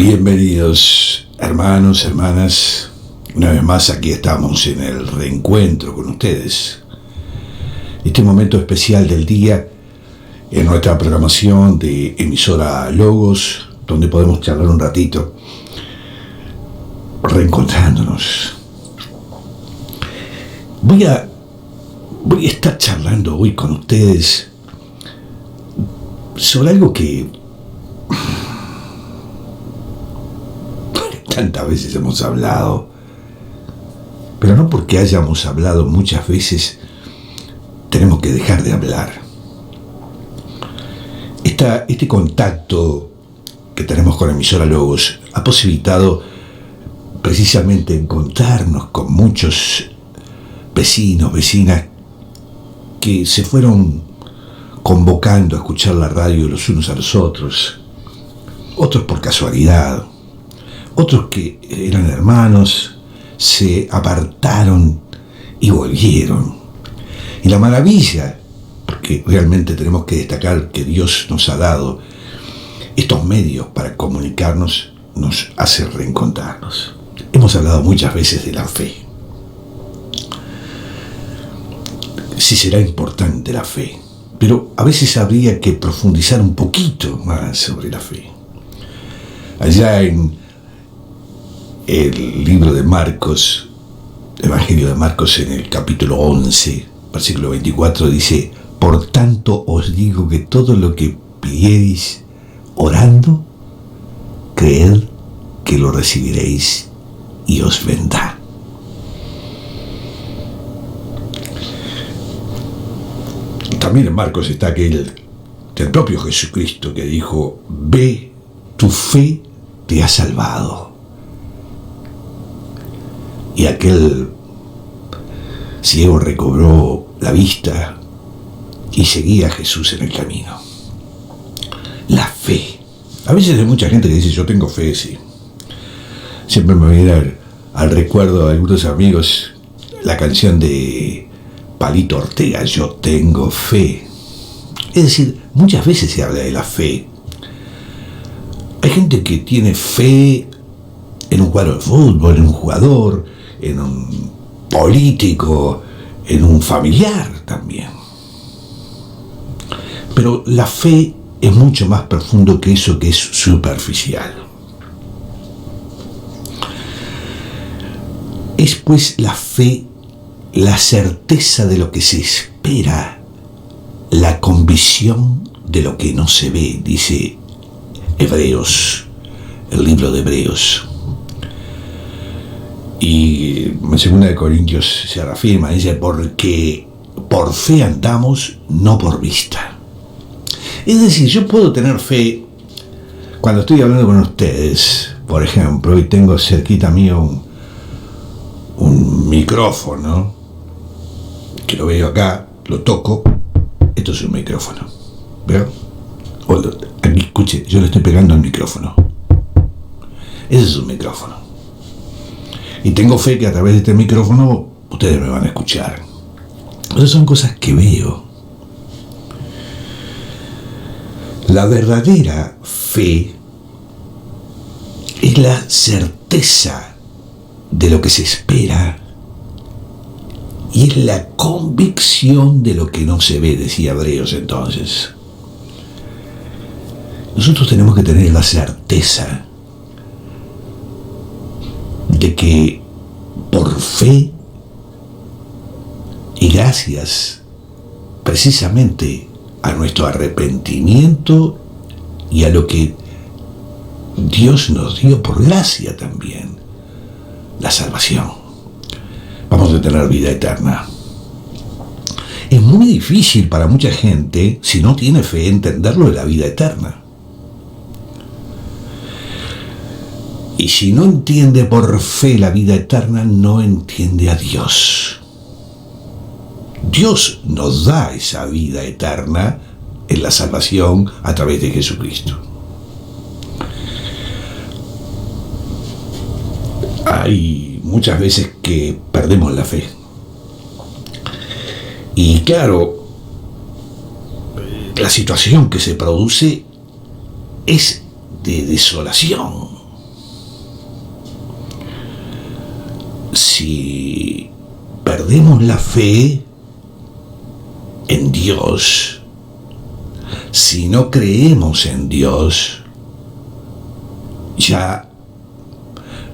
Bienvenidos, hermanos, hermanas. Una vez más aquí estamos en el reencuentro con ustedes. Este momento especial del día en nuestra programación de emisora Logos, donde podemos charlar un ratito, reencontrándonos. Voy a estar charlando hoy con ustedes sobre algo que tantas veces hemos hablado, pero no porque hayamos hablado muchas veces tenemos que dejar de hablar. Este contacto que tenemos con emisora Logos ha posibilitado precisamente encontrarnos con muchos vecinos, vecinas que se fueron convocando a escuchar la radio los unos a los otros por casualidad, otros que eran hermanos, se apartaron y volvieron. Y la maravilla, porque realmente tenemos que destacar que Dios nos ha dado estos medios para comunicarnos, nos hace reencontrarnos. Hemos hablado muchas veces de la fe. Sí será importante la fe, pero a veces habría que profundizar un poquito más sobre la fe. Allá en el libro de Marcos, Evangelio de Marcos, en el capítulo 11, versículo 24, dice: por tanto os digo que todo lo que pidiereis orando, creed que lo recibiréis y os vendrá. También en Marcos está aquel del propio Jesucristo que dijo: ve, tu fe te ha salvado. Y aquel ciego recobró la vista y seguía a Jesús en el camino. La fe. A veces hay mucha gente que dice: yo tengo fe, sí. Siempre me viene al recuerdo de algunos amigos la canción de Palito Ortega, yo tengo fe. Es decir, muchas veces se habla de la fe. Hay gente que tiene fe en un cuadro de fútbol, en un jugador, en un político, en un familiar también. Pero la fe es mucho más profundo que eso que es superficial. Es pues la fe la certeza de lo que se espera, la convicción de lo que no se ve, dice Hebreos, el libro de Hebreos. Y en 2 Corintios se reafirma, dice: porque por fe andamos, no por vista. Es decir, yo puedo tener fe cuando estoy hablando con ustedes, por ejemplo, y tengo cerquita mío un micrófono, que lo veo acá, lo toco, esto es un micrófono, ¿veo? Aquí, escuche, yo le estoy pegando al micrófono. Ese es un micrófono. Y tengo fe que a través de este micrófono ustedes me van a escuchar. Esas son cosas que veo. La verdadera fe es la certeza de lo que se espera y es la convicción de lo que no se ve, decía Hebreos entonces. Nosotros tenemos que tener la certeza de que por fe y gracias precisamente a nuestro arrepentimiento y a lo que Dios nos dio por gracia también, la salvación, vamos a tener vida eterna. Es muy difícil para mucha gente, si no tiene fe, entenderlo de la vida eterna. Y si no entiende por fe la vida eterna, no entiende a Dios. Dios nos da esa vida eterna en la salvación a través de Jesucristo. Hay muchas veces que perdemos la fe. Y claro, la situación que se produce es de desolación. si perdemos la fe en Dios, si no creemos en Dios, ya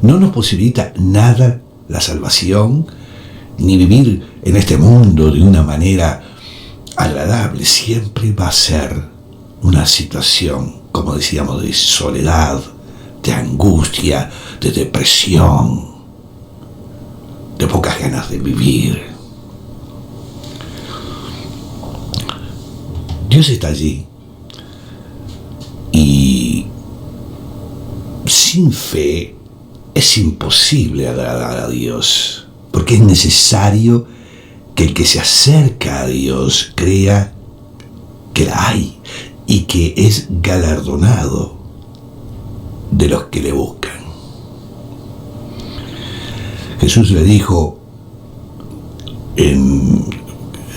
no nos posibilita nada la salvación, ni vivir en este mundo de una manera agradable. Siempre va a ser una situación, como decíamos, de soledad, de angustia, de depresión, de pocas ganas de vivir. Dios está allí y sin fe es imposible agradar a Dios, porque es necesario que el que se acerca a Dios crea que la hay y que es galardonado de los que le buscan. Jesús le dijo en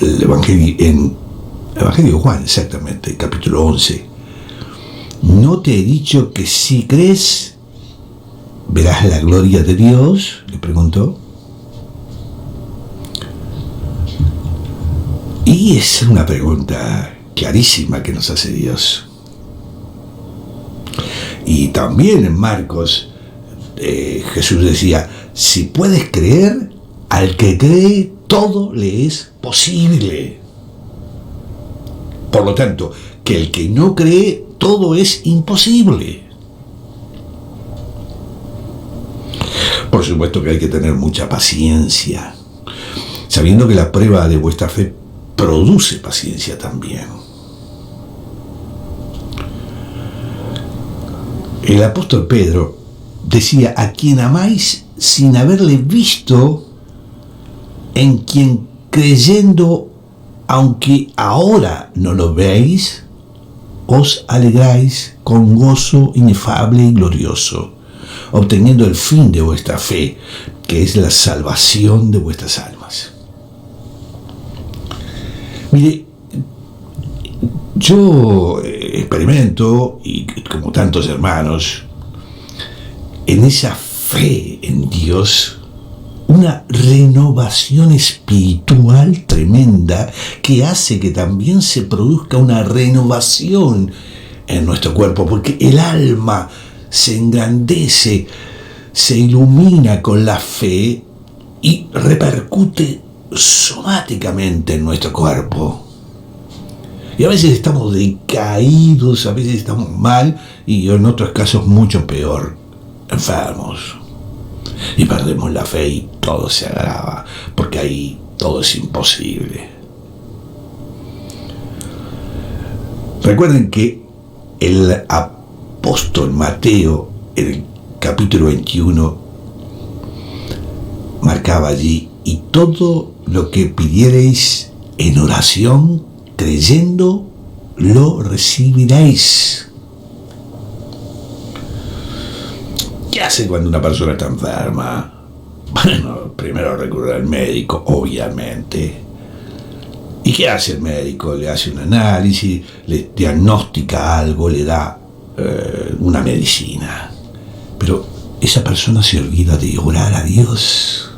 el Evangelio de Juan, exactamente, capítulo 11, ¿no te he dicho que si crees verás la gloria de Dios?, le preguntó. Y es una pregunta clarísima que nos hace Dios. Y también en Marcos, Jesús decía, si puedes creer, al que cree todo le es posible. Por lo tanto, que el que no cree, todo es imposible. Por supuesto que hay que tener mucha paciencia, sabiendo que la prueba de vuestra fe produce paciencia también. El apóstol Pedro decía, a quien amáis sin haberle visto, en quien creyendo, aunque ahora no lo veis, os alegráis con gozo inefable y glorioso, obteniendo el fin de vuestra fe, que es la salvación de vuestras almas. Mire, yo experimento, y como tantos hermanos, en esa fe en Dios, una renovación espiritual tremenda que hace que también se produzca una renovación en nuestro cuerpo, porque el alma se engrandece, se ilumina con la fe y repercute somáticamente en nuestro cuerpo. Y a veces estamos decaídos, a veces estamos mal y en otros casos mucho peor, enfermos. Y perdemos la fe y todo se agrava, porque ahí todo es imposible. Recuerden que el apóstol Mateo, en el capítulo 21, marcaba allí, y todo lo que pidiereis en oración, creyendo, lo recibiréis. ¿Qué hace cuando una persona está enferma? Bueno, primero recurre al médico, obviamente. ¿Y qué hace el médico? Le hace un análisis, le diagnostica algo, le da una medicina. Pero esa persona se olvida de orar a Dios.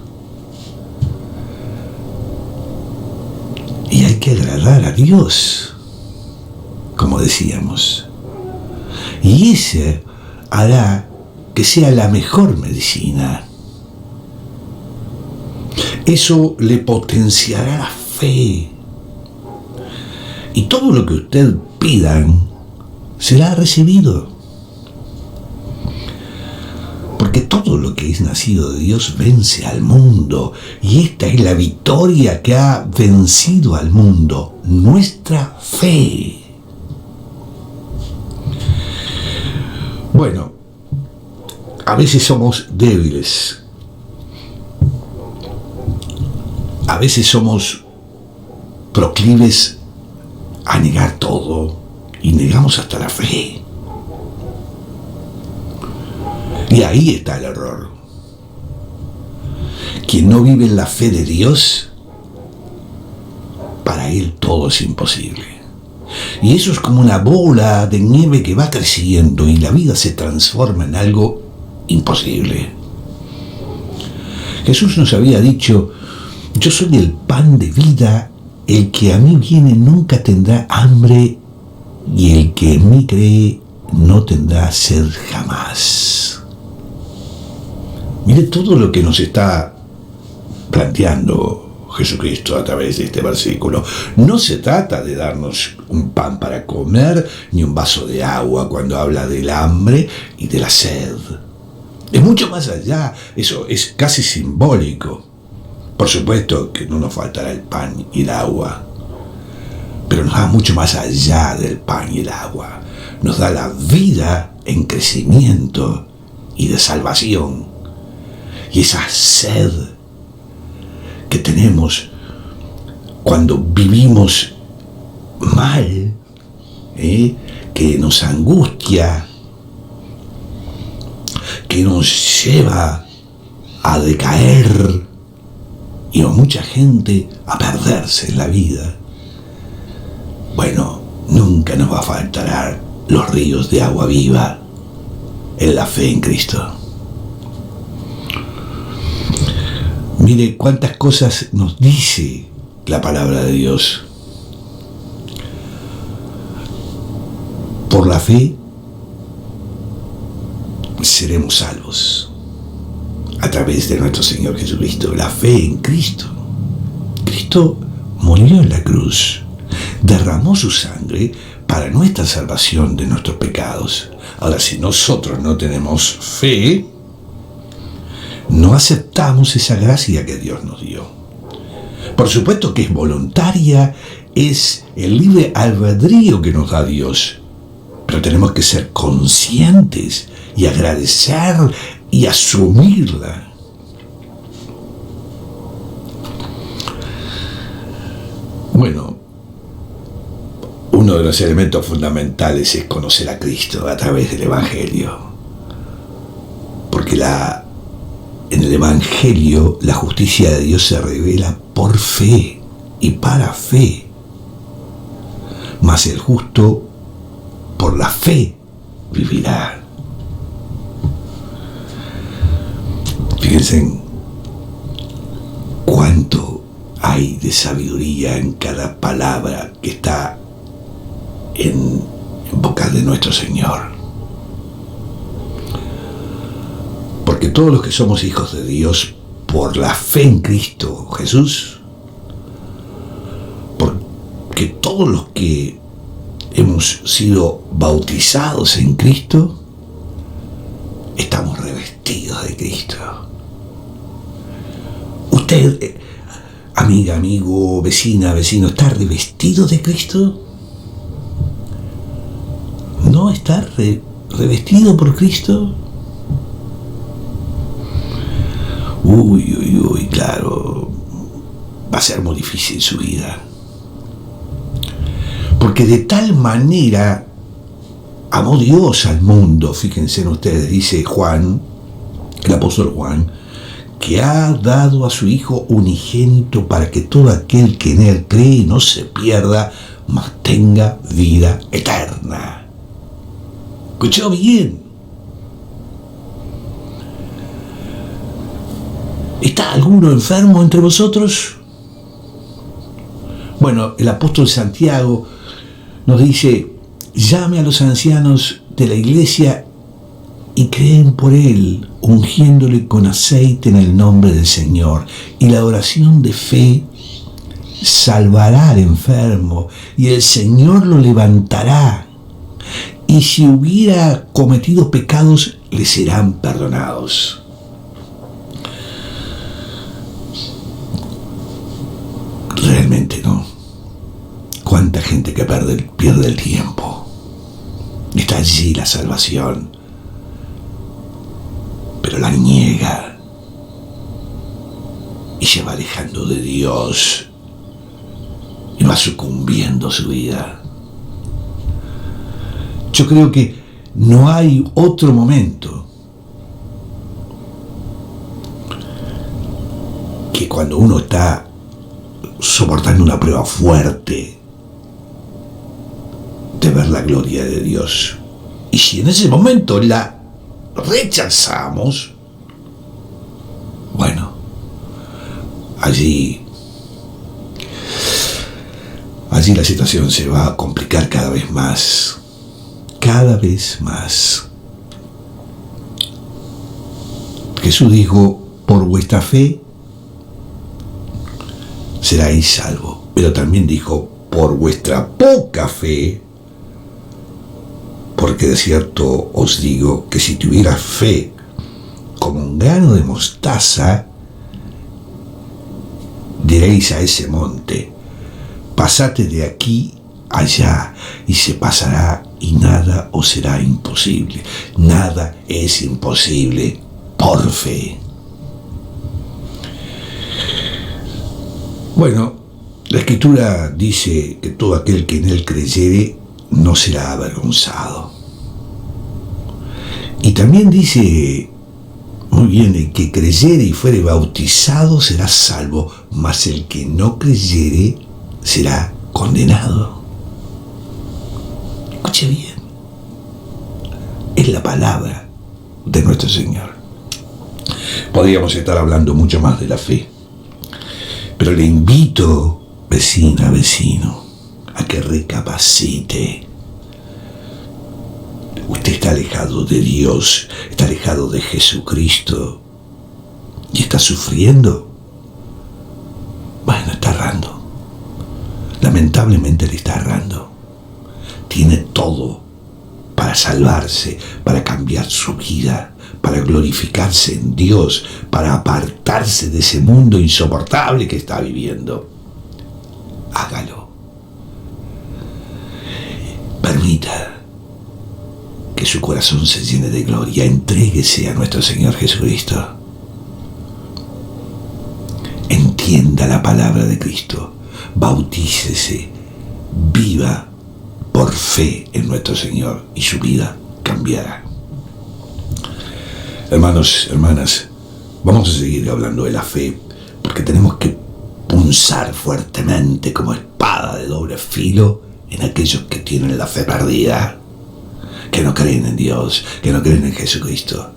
Y hay que agradar a Dios, como decíamos. Y ese hará que sea la mejor medicina. Eso le potenciará la fe. Y todo lo que usted pidan será recibido. Porque todo lo que es nacido de Dios vence al mundo. Y esta es la victoria que ha vencido al mundo: nuestra fe. Bueno, a veces somos débiles. A veces somos proclives a negar todo y negamos hasta la fe. Y ahí está el error. Quien no vive en la fe de Dios, para él todo es imposible. Y eso es como una bola de nieve que va creciendo y la vida se transforma en algo imposible. Jesús nos había dicho: yo soy el pan de vida, el que a mí viene nunca tendrá hambre, y el que en mí cree no tendrá sed jamás. Mire todo lo que nos está planteando Jesucristo a través de este versículo. No se trata de darnos un pan para comer, ni un vaso de agua cuando habla del hambre y de la sed. Es mucho más allá, eso es casi simbólico. Por supuesto que no nos faltará el pan y el agua, pero nos da mucho más allá del pan y el agua. Nos da la vida en crecimiento y de salvación. Y esa sed que tenemos cuando vivimos mal, que nos angustia, que nos lleva a decaer y a mucha gente a perderse en la vida. Bueno, nunca nos va a faltar los ríos de agua viva en la fe en Cristo. Mire cuántas cosas nos dice la palabra de Dios. Por la fe seremos salvos a través de nuestro Señor Jesucristo. La fe en Cristo. Cristo murió en la cruz, derramó su sangre para nuestra salvación de nuestros pecados. Ahora, si nosotros no tenemos fe, no aceptamos esa gracia que Dios nos dio. Por supuesto que es voluntaria, es el libre albedrío que nos da Dios, pero tenemos que ser conscientes y agradecer y asumirla. Bueno, uno de los elementos fundamentales es conocer a Cristo a través del Evangelio, porque en el Evangelio la justicia de Dios se revela por fe y para fe, mas el justo por la fe vivirá. Fíjense cuánto hay de sabiduría en cada palabra que está en boca de nuestro Señor. Porque todos los que somos hijos de Dios por la fe en Cristo Jesús, porque todos los que hemos sido bautizados en Cristo, estamos revestidos de Cristo. Usted, amiga, amigo, vecina, vecino, ¿está revestido de Cristo? ¿No está revestido por Cristo? Uy, claro, va a ser muy difícil su vida. Porque de tal manera amó Dios al mundo, fíjense en ustedes, dice Juan, el apóstol Juan, que ha dado a su Hijo unigénito para que todo aquel que en Él cree no se pierda, mas tenga vida eterna. ¿Escuchó bien? ¿Está alguno enfermo entre vosotros? Bueno, el apóstol Santiago nos dice: llame a los ancianos de la iglesia y creen por él, ungiéndole con aceite en el nombre del Señor. Y la oración de fe salvará al enfermo, y el Señor lo levantará. Y si hubiera cometido pecados, le serán perdonados. Realmente no. ¿Cuánta gente que pierde el tiempo? Está allí la salvación, pero la niega y se va alejando de Dios y va sucumbiendo su vida. Yo creo que no hay otro momento que cuando uno está soportando una prueba fuerte de ver la gloria de Dios. Y si en ese momento la rechazamos, bueno, allí la situación se va a complicar cada vez más. Cada vez más. Jesús dijo, por vuestra fe seráis salvos. Pero también dijo, por vuestra poca fe, porque de cierto os digo que si tuvieras fe como un grano de mostaza, diréis a ese monte, pasate de aquí allá, y se pasará, y nada os será imposible. Nada es imposible por fe. Bueno, la Escritura dice que todo aquel que en él creyere no será avergonzado. Y también dice, muy bien, el que creyere y fuere bautizado será salvo, mas el que no creyere será condenado. Escuche bien, es la palabra de nuestro Señor. Podríamos estar hablando mucho más de la fe, pero le invito, vecina, vecino, a que recapacite. Usted está alejado de Dios, está alejado de Jesucristo y está sufriendo. Bueno, está errando. Lamentablemente le está errando. Tiene todo para salvarse, para cambiar su vida, para glorificarse en Dios, para apartarse de ese mundo insoportable que está viviendo. Hágalo. Permita que su corazón se llene de gloria. Entréguese a nuestro Señor Jesucristo. Entienda la palabra de Cristo. Bautícese. Viva por fe en nuestro Señor y su vida cambiará. Hermanos, hermanas, vamos a seguir hablando de la fe, porque tenemos que punzar fuertemente como espada de doble filo en aquellos que tienen la fe perdida, que no creen en Dios, que no creen en Jesucristo,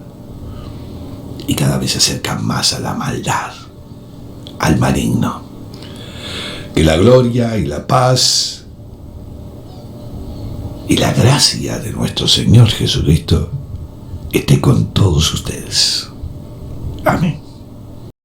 y cada vez se acercan más a la maldad, al maligno. Que la gloria y la paz y la gracia de nuestro Señor Jesucristo esté con todos ustedes. Amén.